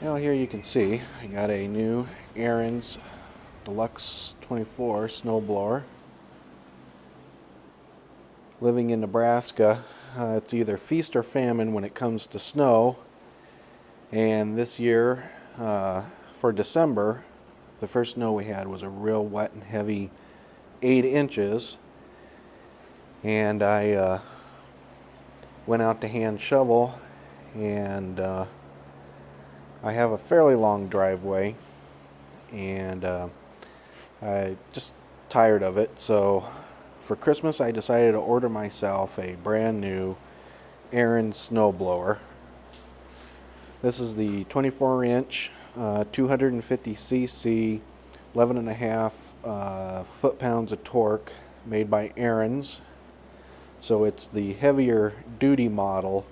Now here you can see I got a new Ariens Deluxe 24 snowblower. Living in Nebraska, it's either feast or famine when it comes to snow. And this year, for December, the first snow we had was a real wet and heavy 8 inches. And I went out to hand shovel, and I have a fairly long driveway, and I just tired of it. So for Christmas I decided to order myself a brand new Ariens Snowblower. This is the 24-inch 250cc 11.5 foot-pounds of torque, made by Ariens. So it's the heavier duty model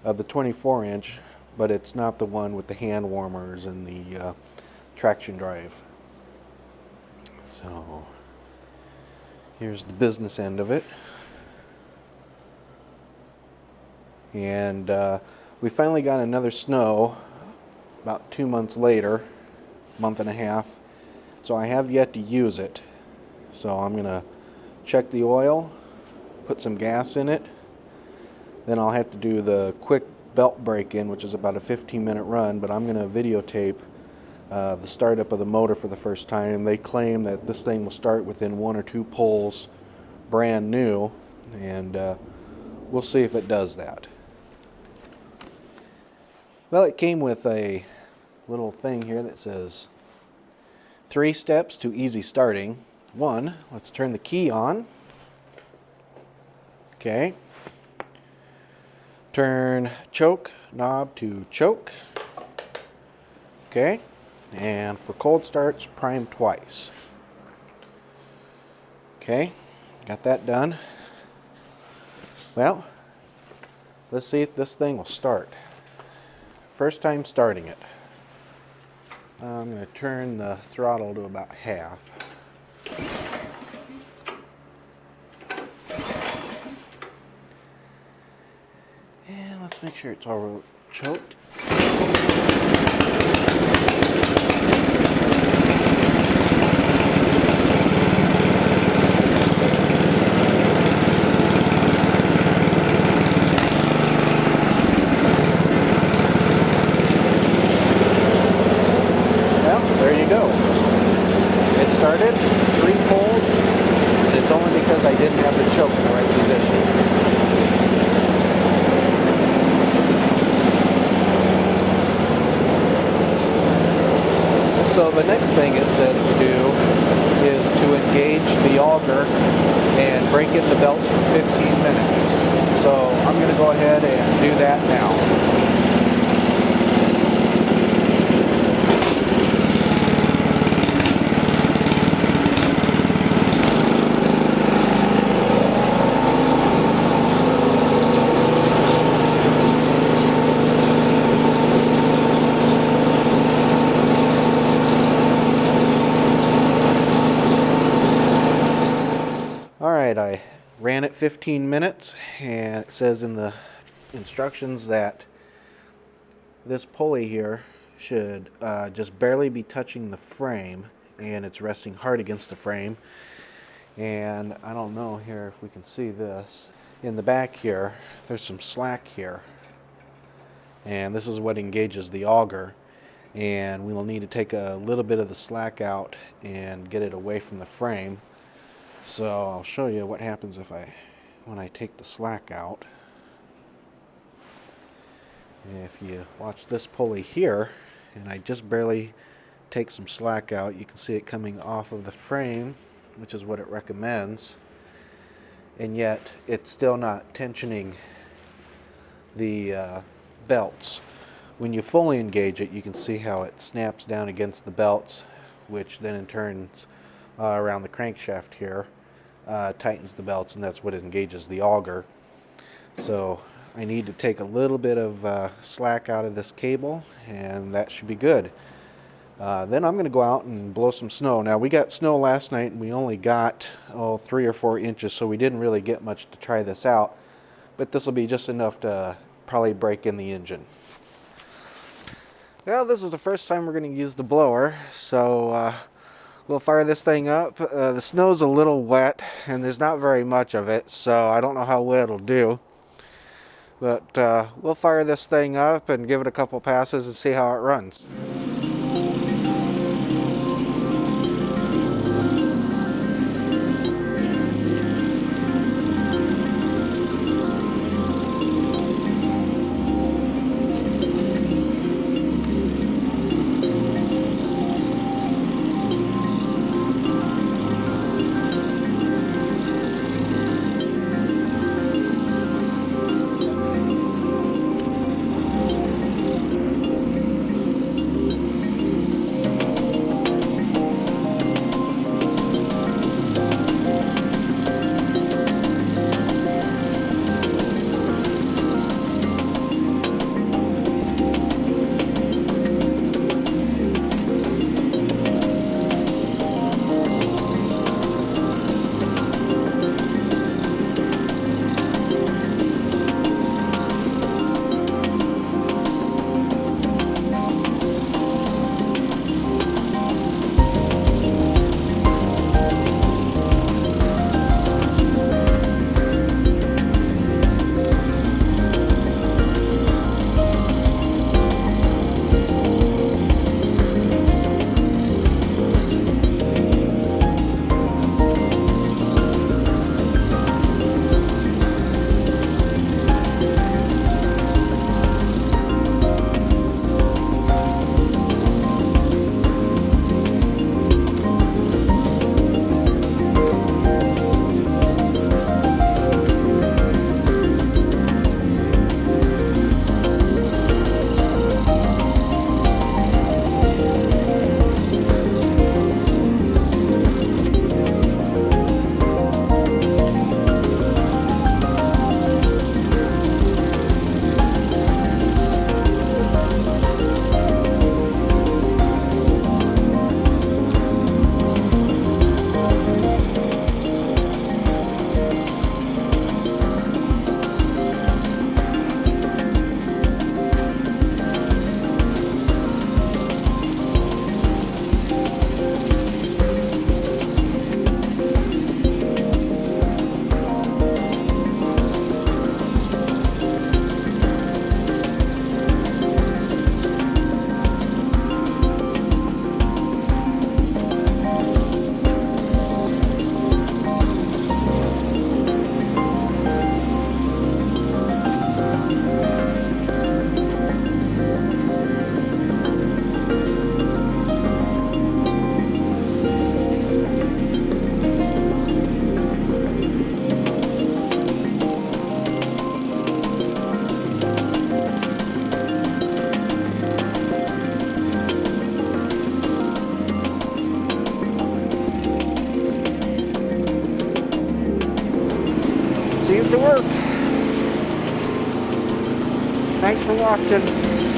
of the 24-inch, but it's not the one with the hand warmers and the traction drive. So here's the business end of it. And we finally got another snow about 2 months later, month and a half. So I have yet to use it. So I'm gonna check the oil, put some gas in it. Then I'll have to do the quick belt break-in, which is about a 15-minute run, but I'm gonna videotape the startup of the motor for the first time. They claim that this thing will start within 1 or 2 pulls, brand new, and we'll see if it does that. Well, it came with a little thing here that says 3 steps to easy starting. 1, let's turn the key on. Okay. Turn choke knob to choke. Okay. And for cold starts, prime twice. Okay, got that done. Well, let's see if this thing will start. First time starting it. I'm going to turn the throttle to about half. And let's make sure it's all choked. It started 3 pulls, and it's only because I didn't have the choke in the right position. So the next thing it says to do is to engage the auger and break in the belts for 15 minutes. So I'm going to go ahead and do that now. Alright, I ran it 15 minutes, and it says in the instructions that this pulley here should just barely be touching the frame, and it's resting hard against the frame. And I don't know here if we can see this. In the back here, there's some slack here, and this is what engages the auger. And we will need to take a little bit of the slack out and get it away from the frame. So I'll show you what happens when I take the slack out. If you watch this pulley here, and I just barely take some slack out, you can see it coming off of the frame, which is what it recommends, and yet it's still not tensioning the belts. When you fully engage it, you can see how it snaps down against the belts, which then in turn around the crankshaft here tightens the belts, and that's what engages the auger. So I need to take a little bit of slack out of this cable, and that should be good. Then I'm going to go out and blow some snow. Now, we got snow last night, and we only got 3 or 4 inches, so we didn't really get much to try this out, but this will be just enough to probably break in the engine. Well, this is the first time we're going to use the blower, so we'll fire this thing up. The snow's a little wet, and there's not very much of it, so I don't know how well it'll do. But we'll fire this thing up and give it a couple passes and see how it runs. Seems to work. Thanks for watching.